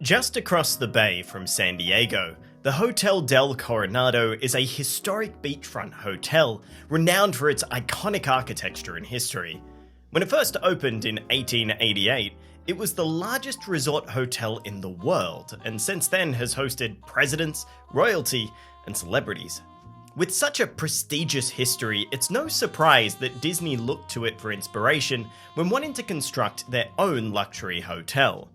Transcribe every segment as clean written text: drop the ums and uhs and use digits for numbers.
Just across the bay from San Diego, the Hotel del Coronado is a historic beachfront hotel renowned for its iconic architecture and history. When it first opened in 1888, it was the largest resort hotel in the world, and since then has hosted presidents, royalty, and celebrities. With such a prestigious history, it's no surprise that Disney looked to it for inspiration when wanting to construct their own luxury hotel.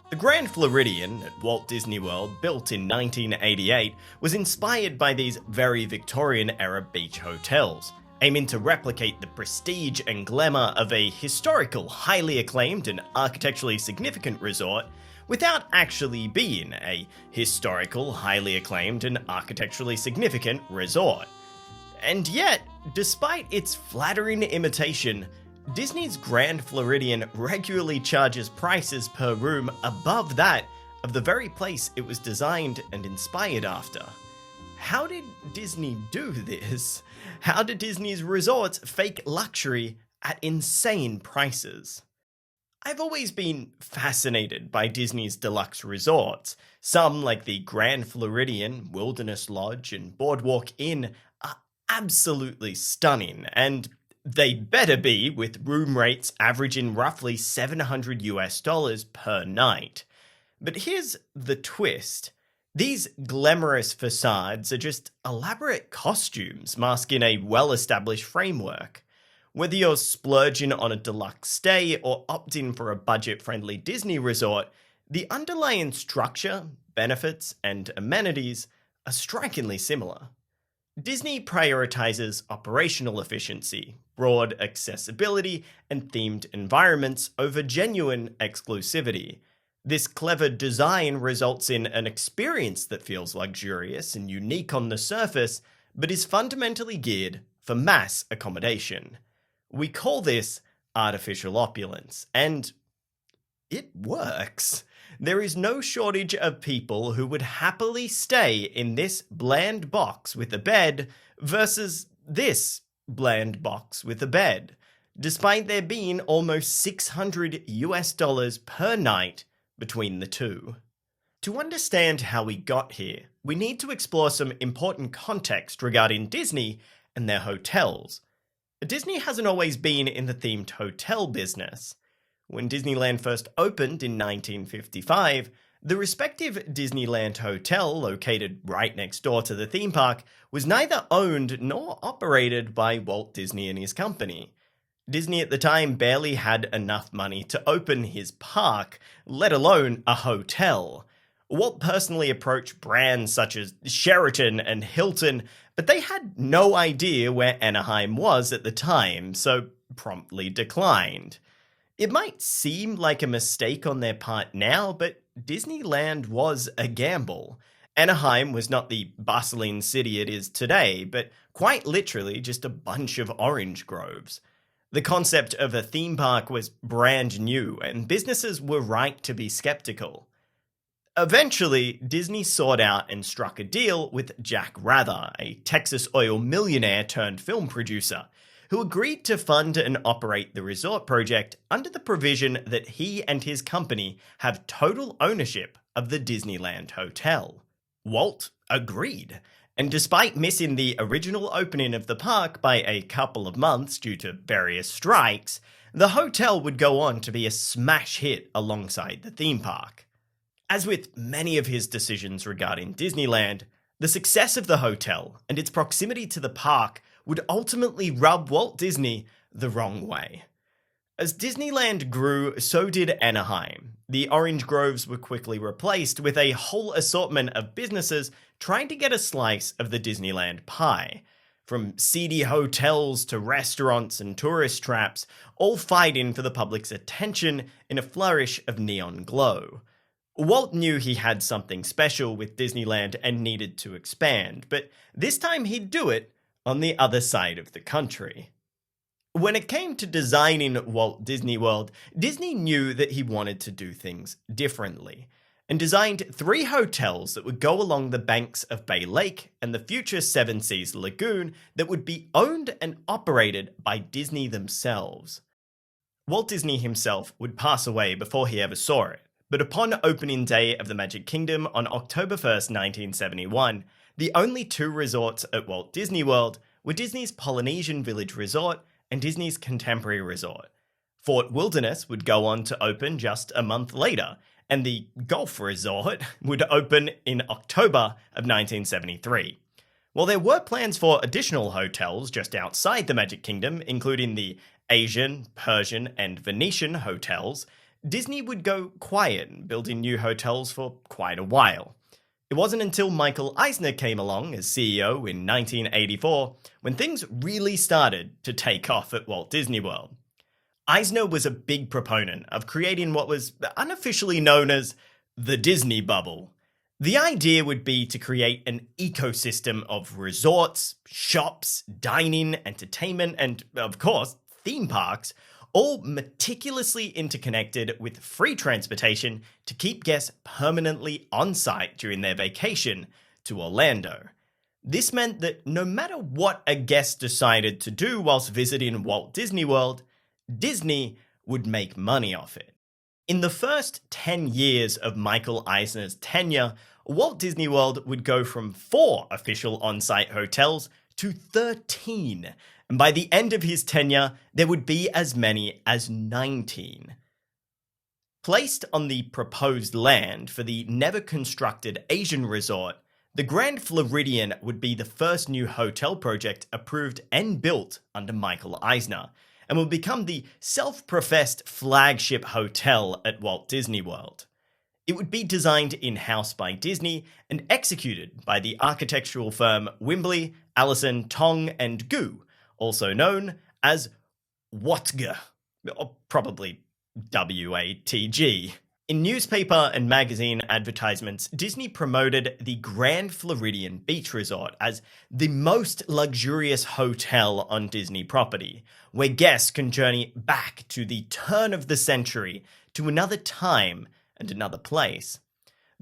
The Grand Floridian at Walt Disney World, built in 1988, was inspired by these very Victorian-era beach hotels, aiming to replicate the prestige and glamour of a historical, highly acclaimed and architecturally significant resort without actually being a historical, highly acclaimed and architecturally significant resort. And yet, despite its flattering imitation, Disney's Grand Floridian regularly charges prices per room above that of the very place it was designed and inspired after. How did Disney do this? How do Disney's resorts fake luxury at insane prices? I've always been fascinated by Disney's deluxe resorts. Some, like the Grand Floridian, Wilderness Lodge, and Boardwalk Inn, are absolutely stunning, and they better be, with room rates averaging roughly $700 per night. But here's the twist. These glamorous facades are just elaborate costumes masking a well-established framework. Whether you're splurging on a deluxe stay or opting for a budget-friendly Disney resort, the underlying structure, benefits, and amenities are strikingly similar. Disney prioritizes operational efficiency, broad accessibility, and themed environments over genuine exclusivity. This clever design results in an experience that feels luxurious and unique on the surface, but is fundamentally geared for mass accommodation. We call this artificial opulence, and it works. There is no shortage of people who would happily stay in this bland box with a bed versus this bland box with a bed, despite there being almost $600 per night between the two. To understand how we got here, we need to explore some important context regarding Disney and their hotels. Disney hasn't always been in the themed hotel business. When Disneyland first opened in 1955, the respective Disneyland Hotel, located right next door to the theme park, was neither owned nor operated by Walt Disney and his company. Disney at the time barely had enough money to open his park, let alone a hotel. Walt personally approached brands such as Sheraton and Hilton, but they had no idea where Anaheim was at the time, so promptly declined. It might seem like a mistake on their part now, but Disneyland was a gamble. Anaheim was not the bustling city it is today, but quite literally just a bunch of orange groves. The concept of a theme park was brand new, and businesses were right to be skeptical. Eventually, Disney sought out and struck a deal with Jack Rather, a Texas oil millionaire turned film producer, who agreed to fund and operate the resort project under the provision that he and his company have total ownership of the Disneyland Hotel. Walt agreed, and despite missing the original opening of the park by a couple of months due to various strikes, the hotel would go on to be a smash hit alongside the theme park. As with many of his decisions regarding Disneyland, the success of the hotel and its proximity to the park would ultimately rub Walt Disney the wrong way. As Disneyland grew, so did Anaheim. The orange groves were quickly replaced with a whole assortment of businesses trying to get a slice of the Disneyland pie. From seedy hotels to restaurants and tourist traps, all fighting for the public's attention in a flourish of neon glow. Walt knew he had something special with Disneyland and needed to expand, but this time he'd do it on the other side of the country. When it came to designing Walt Disney World, Disney knew that he wanted to do things differently, and designed 3 hotels that would go along the banks of Bay Lake and the future Seven Seas Lagoon that would be owned and operated by Disney themselves. Walt Disney himself would pass away before he ever saw it, But upon opening day of the Magic Kingdom on October 1st, 1971, the only two resorts at Walt Disney World were Disney's Polynesian Village Resort and Disney's Contemporary Resort. Fort Wilderness would go on to open just a month later, and the Golf Resort would open in October of 1973. While there were plans for additional hotels just outside the Magic Kingdom, including the Asian, Persian, and Venetian hotels, Disney would go quiet, building new hotels for quite a while. It wasn't until Michael Eisner came along as CEO in 1984 when things really started to take off at Walt Disney World. Eisner was a big proponent of creating what was unofficially known as the Disney Bubble. The idea would be to create an ecosystem of resorts, shops, dining, entertainment, and, of course, theme parks, all meticulously interconnected with free transportation to keep guests permanently on site during their vacation to Orlando. This meant that no matter what a guest decided to do whilst visiting Walt Disney World, Disney would make money off it. In the first 10 years of Michael Eisner's tenure, Walt Disney World would go from 4 official on-site hotels to 13, and by the end of his tenure, there would be as many as 19. Placed on the proposed land for the never-constructed Asian resort, the Grand Floridian would be the first new hotel project approved and built under Michael Eisner, and would become the self-professed flagship hotel at Walt Disney World. It would be designed in-house by Disney and executed by the architectural firm Wimbley, Allison, Tong and Gu, also known as Watg, or probably WATG. In newspaper and magazine advertisements, Disney promoted the Grand Floridian Beach Resort as the most luxurious hotel on Disney property, where guests can journey back to the turn of the century to another time and another place.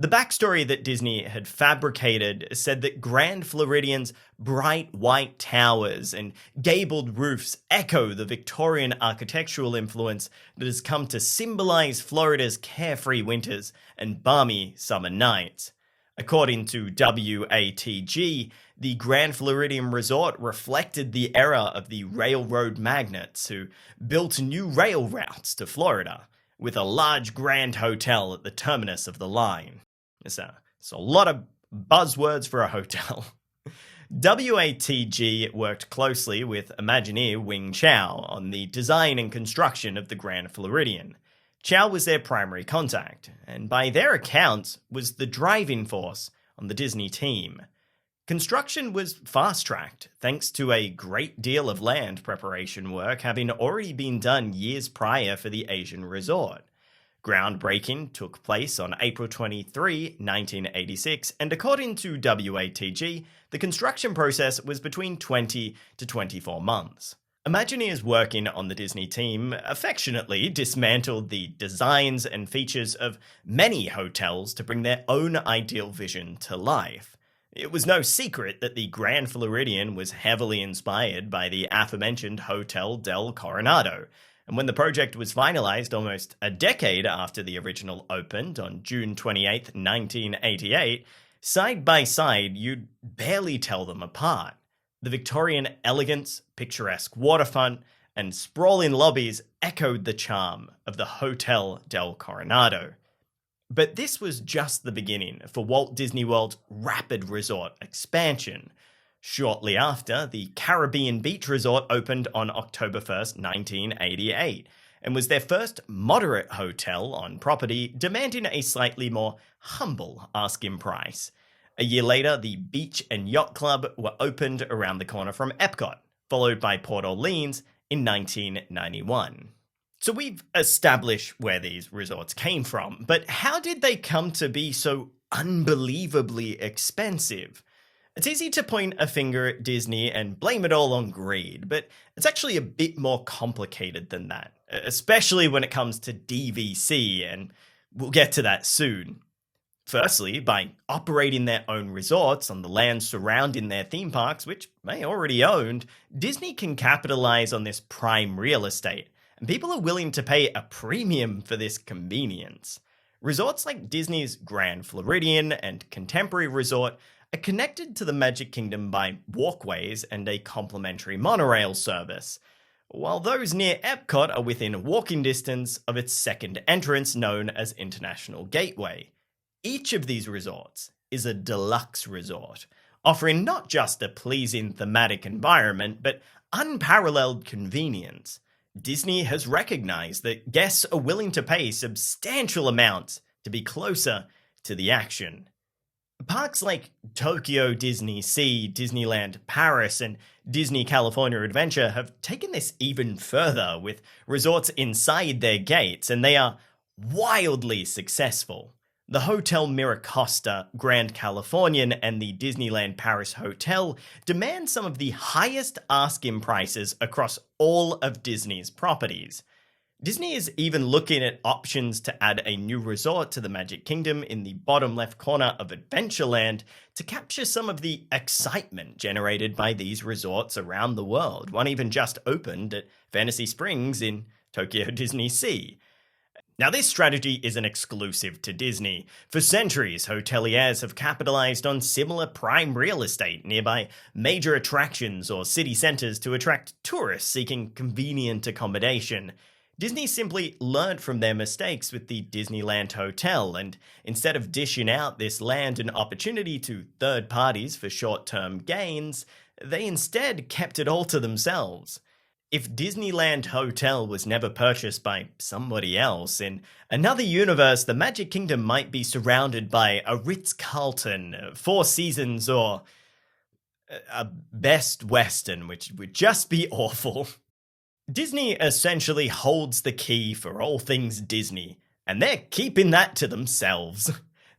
The backstory that Disney had fabricated said that Grand Floridian's bright white towers and gabled roofs echo the Victorian architectural influence that has come to symbolize Florida's carefree winters and balmy summer nights. According to WATG, the Grand Floridian Resort reflected the era of the railroad magnates who built new rail routes to Florida, with a large grand hotel at the terminus of the line. It's a lot of buzzwords for a hotel. WATG worked closely with Imagineer Wing Chow on the design and construction of the Grand Floridian. Chow was their primary contact, and by their accounts was the driving force on the Disney team. Construction was fast-tracked thanks to a great deal of land preparation work having already been done years prior for the Asian resort. Groundbreaking took place on April 23, 1986, and according to WATG, the construction process was between 20 to 24 months. Imagineers working on the Disney team affectionately dismantled the designs and features of many hotels to bring their own ideal vision to life. It was no secret that the Grand Floridian was heavily inspired by the aforementioned Hotel del Coronado, and when the project was finalized almost a decade after the original opened on June 28, 1988, side by side you'd barely tell them apart. The Victorian elegance, picturesque waterfront, and sprawling lobbies echoed the charm of the Hotel del Coronado. But this was just the beginning for Walt Disney World's rapid resort expansion. Shortly after, the Caribbean Beach Resort opened on October 1st, 1988, and was their first moderate hotel on property, demanding a slightly more humble asking price. A year later, the Beach and Yacht Club were opened around the corner from Epcot, followed by Port Orleans in 1991. So we've established where these resorts came from, but how did they come to be so unbelievably expensive? It's easy to point a finger at Disney and blame it all on greed, but it's actually a bit more complicated than that, especially when it comes to DVC, and we'll get to that soon. Firstly, by operating their own resorts on the land surrounding their theme parks, which they already owned, Disney can capitalize on this prime real estate, and people are willing to pay a premium for this convenience. Resorts like Disney's Grand Floridian and Contemporary Resort are connected to the Magic Kingdom by walkways and a complimentary monorail service, while those near Epcot are within walking distance of its second entrance known as International Gateway. Each of these resorts is a deluxe resort, offering not just a pleasing thematic environment, but unparalleled convenience. Disney has recognized that guests are willing to pay substantial amounts to be closer to the action. Parks like Tokyo Disney Sea, Disneyland Paris, and Disney California Adventure have taken this even further with resorts inside their gates, and they are wildly successful. The Hotel Miracosta, Grand Californian, and the Disneyland Paris Hotel demand some of the highest asking prices across all of Disney's properties. Disney is even looking at options to add a new resort to the Magic Kingdom in the bottom left corner of Adventureland to capture some of the excitement generated by these resorts around the world. One even just opened at Fantasy Springs in Tokyo Disney Sea. Now, this strategy isn't exclusive to Disney. For centuries, hoteliers have capitalized on similar prime real estate nearby major attractions or city centers to attract tourists seeking convenient accommodation. Disney simply learned from their mistakes with the Disneyland Hotel, and instead of dishing out this land and opportunity to third parties for short-term gains, they instead kept it all to themselves. If Disneyland Hotel was never purchased by somebody else, in another universe, the Magic Kingdom might be surrounded by a Ritz-Carlton, Four Seasons, or a Best Western, which would just be awful. Disney essentially holds the key for all things Disney, and they're keeping that to themselves.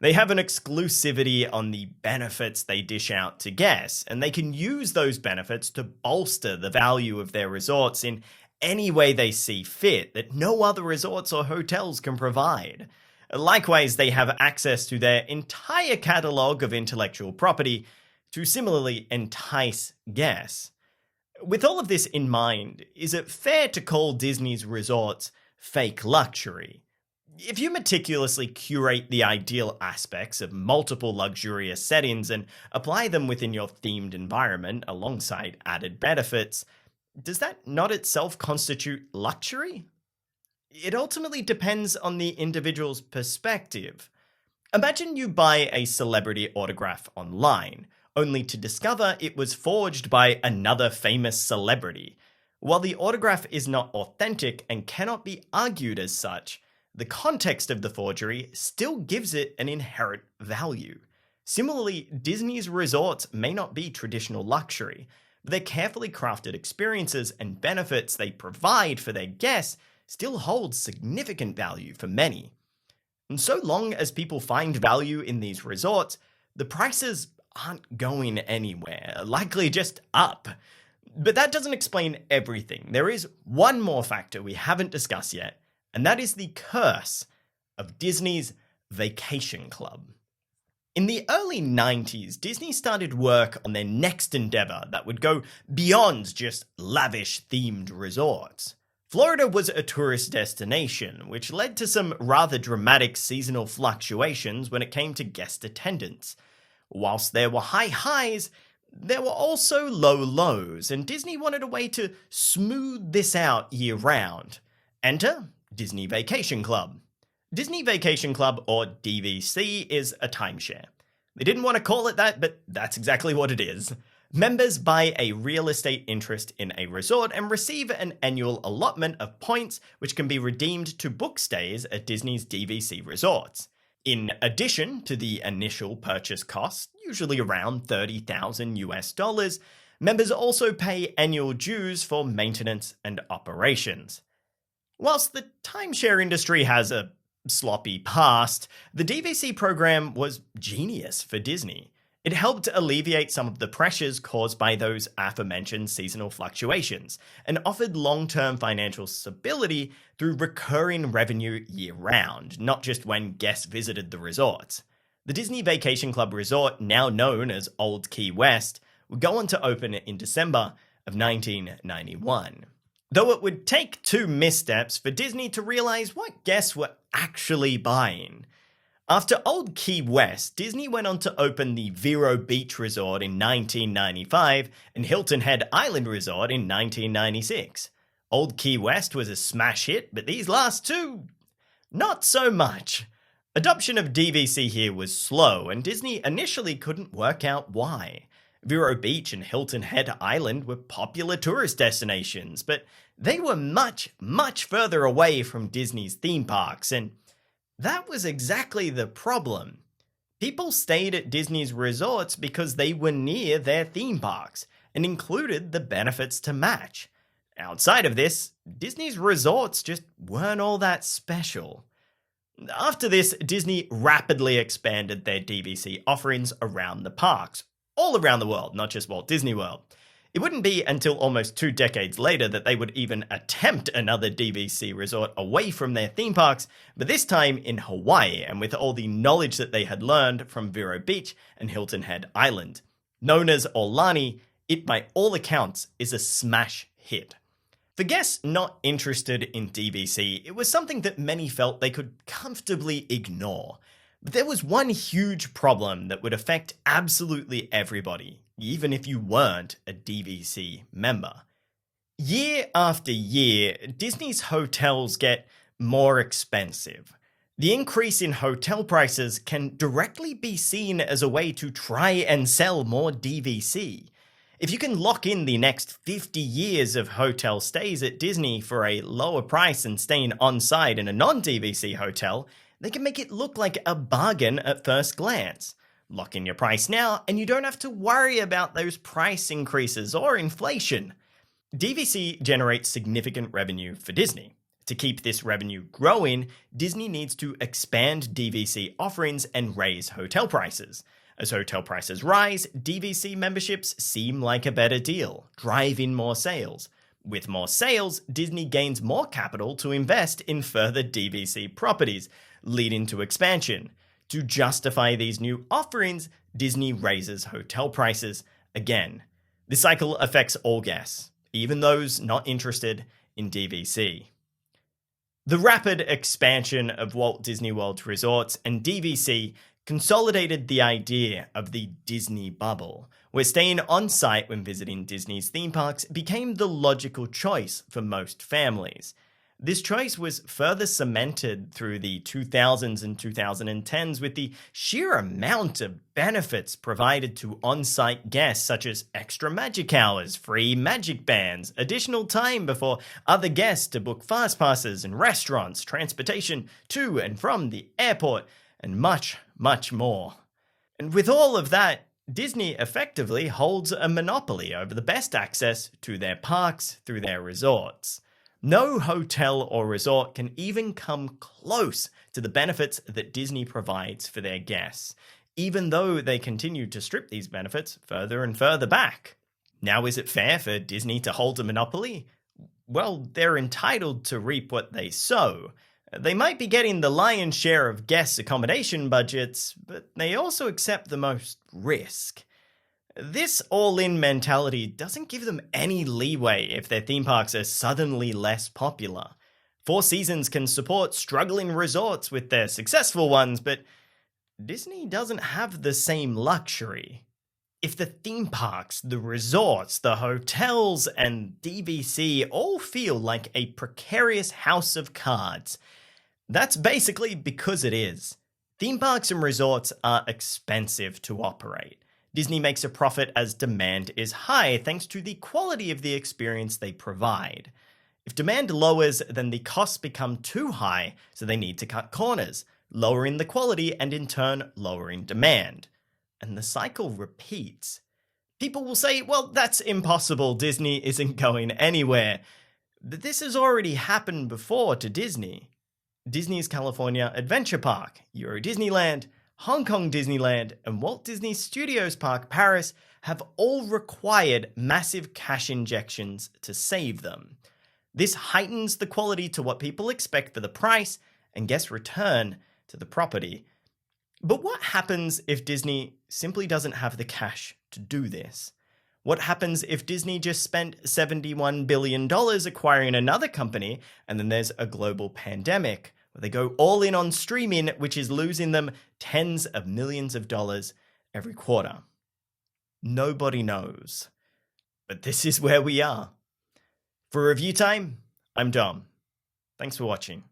They have an exclusivity on the benefits they dish out to guests, and they can use those benefits to bolster the value of their resorts in any way they see fit that no other resorts or hotels can provide. Likewise, they have access to their entire catalogue of intellectual property to similarly entice guests. With all of this in mind, is it fair to call Disney's resorts fake luxury? If you meticulously curate the ideal aspects of multiple luxurious settings and apply them within your themed environment alongside added benefits, does that not itself constitute luxury? It ultimately depends on the individual's perspective. Imagine you buy a celebrity autograph online, only to discover it was forged by another famous celebrity. While the autograph is not authentic and cannot be argued as such, the context of the forgery still gives it an inherent value. Similarly, Disney's resorts may not be traditional luxury, but their carefully crafted experiences and benefits they provide for their guests still hold significant value for many. And so long as people find value in these resorts, the prices aren't going anywhere, likely just up. But that doesn't explain everything. There is one more factor we haven't discussed yet, and that is the curse of Disney's Vacation Club. In the early 90s, Disney started work on their next endeavor that would go beyond just lavish themed resorts. Florida was a tourist destination, which led to some rather dramatic seasonal fluctuations when it came to guest attendance. Whilst there were high highs, there were also low lows, and Disney wanted a way to smooth this out year-round. Enter Disney Vacation Club. Disney Vacation Club, or DVC, is a timeshare. They didn't want to call it that, but that's exactly what it is. Members buy a real estate interest in a resort and receive an annual allotment of points which can be redeemed to book stays at Disney's DVC resorts. In addition to the initial purchase cost, usually around $30,000 US, members also pay annual dues for maintenance and operations. Whilst the timeshare industry has a sloppy past, the DVC program was genius for Disney. It helped alleviate some of the pressures caused by those aforementioned seasonal fluctuations, and offered long-term financial stability through recurring revenue year-round, not just when guests visited the resorts. The Disney Vacation Club Resort, now known as Old Key West, would go on to open in December of 1991. Though it would take 2 missteps for Disney to realize what guests were actually buying. After Old Key West, Disney went on to open the Vero Beach Resort in 1995 and Hilton Head Island Resort in 1996. Old Key West was a smash hit, but these last two, not so much. Adoption of DVC here was slow, and Disney initially couldn't work out why. Vero Beach and Hilton Head Island were popular tourist destinations, but they were much, much further away from Disney's theme parks, and that was exactly the problem. People stayed at Disney's resorts because they were near their theme parks, and included the benefits to match. Outside of this, Disney's resorts just weren't all that special. After this, Disney rapidly expanded their DVC offerings around the parks, all around the world, not just Walt Disney World. It wouldn't be until almost 2 decades later that they would even attempt another DVC resort away from their theme parks, but this time in Hawaii, and with all the knowledge that they had learned from Vero Beach and Hilton Head Island. Known as Aulani, it by all accounts is a smash hit. For guests not interested in DVC, it was something that many felt they could comfortably ignore. But there was one huge problem that would affect absolutely everybody, even if you weren't a DVC member. Year after year, Disney's hotels get more expensive. The increase in hotel prices can directly be seen as a way to try and sell more DVC. If you can lock in the next 50 years of hotel stays at Disney for a lower price than staying on-site in a non-DVC hotel, they can make it look like a bargain at first glance. Lock in your price now, and you don't have to worry about those price increases or inflation. DVC generates significant revenue for Disney. To keep this revenue growing, Disney needs to expand DVC offerings and raise hotel prices. As hotel prices rise, DVC memberships seem like a better deal, drive in more sales. With more sales, Disney gains more capital to invest in further DVC properties, leading to expansion. To justify these new offerings, Disney raises hotel prices again. This cycle affects all guests, even those not interested in DVC. The rapid expansion of Walt Disney World resorts and DVC consolidated the idea of the Disney bubble, where staying on-site when visiting Disney's theme parks became the logical choice for most families. This choice was further cemented through the 2000s and 2010s with the sheer amount of benefits provided to on-site guests, such as extra magic hours, free magic bands, additional time before other guests to book fast passes and restaurants, transportation to and from the airport, and much, much more. And with all of that, Disney effectively holds a monopoly over the best access to their parks through their resorts. No hotel or resort can even come close to the benefits that Disney provides for their guests, even though they continue to strip these benefits further and further back. Now, is it fair for Disney to hold a monopoly? Well, they're entitled to reap what they sow. They might be getting the lion's share of guests' accommodation budgets, but they also accept the most risk. This all-in mentality doesn't give them any leeway if their theme parks are suddenly less popular. Four Seasons can support struggling resorts with their successful ones, but Disney doesn't have the same luxury. If the theme parks, the resorts, the hotels, and DVC all feel like a precarious house of cards, that's basically because it is. Theme parks and resorts are expensive to operate. Disney makes a profit as demand is high thanks to the quality of the experience they provide. If demand lowers, then the costs become too high, so they need to cut corners, lowering the quality and in turn lowering demand. And the cycle repeats. People will say, well, that's impossible, Disney isn't going anywhere. But this has already happened before to Disney. Disney's California Adventure Park, Euro Disneyland, Hong Kong Disneyland, and Walt Disney Studios Park Paris have all required massive cash injections to save them. This heightens the quality to what people expect for the price and guests return to the property. But what happens if Disney simply doesn't have the cash to do this? What happens if Disney just spent $71 billion acquiring another company and then there's a global pandemic where they go all in on streaming, which is losing them tens of millions of dollars every quarter? Nobody knows. But this is where we are. For Review Time, I'm Dom. Thanks for watching.